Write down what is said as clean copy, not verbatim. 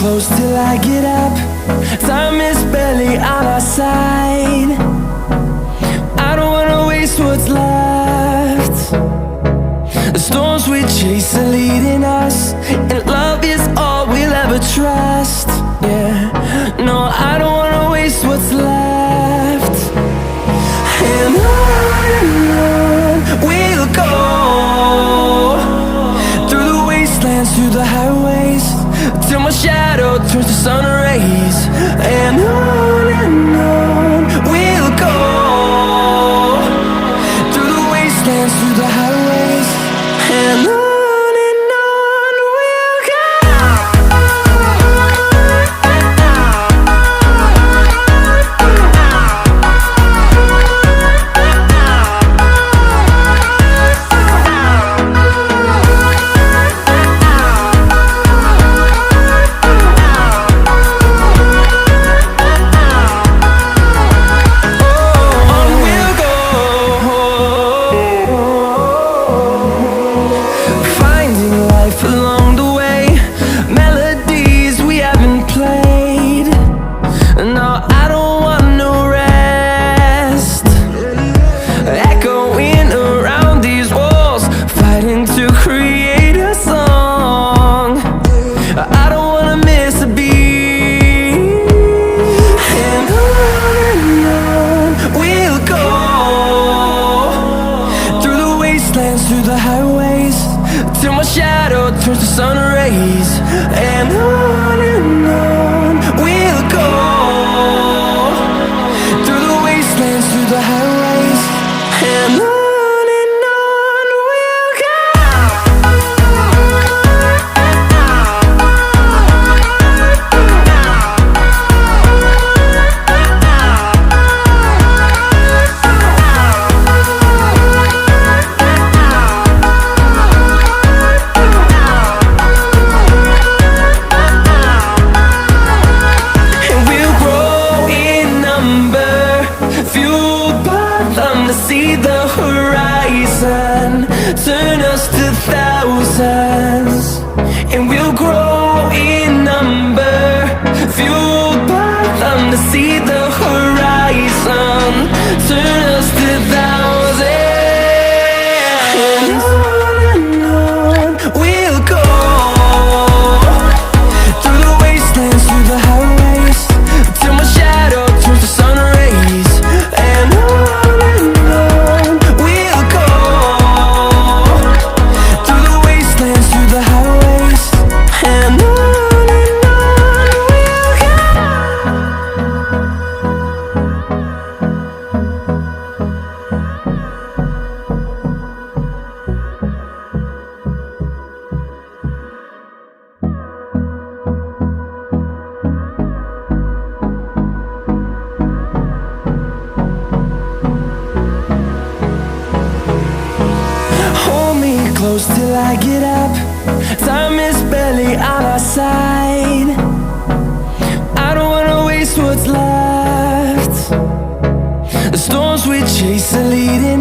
close till I get up. Time is barely on our side. I don't wanna waste what's left. The storms we chase are leading us, and love is all we'll ever trust. Yeah, no, I don't wanna waste what's left. And on we'll go, through the wastelands, through the highways, till my shadow turns to sun rays. And on we'll go, through the wastelands, through the highways, and on we'll go. Along the way, melodies we haven't played. No, I don't want no rest. Echoing around these walls, fighting to create a song. I don't wanna miss a beat. And on we'll go, through the wastelands, through the highways, till my shadow turns to sun rays. And on we'll go, through the wastelands, through the highways, and on we'll go. See the horizon, turn us to thousands, and we'll grow in number, fueled by them. To see the horizon, turn us to thousands, and on we'll go, through the wastelands, through the highways, till my shadow turns to sun rays. And close till I get up. Time is barely on our side. I don't wanna waste what's left. The storms we chase are leading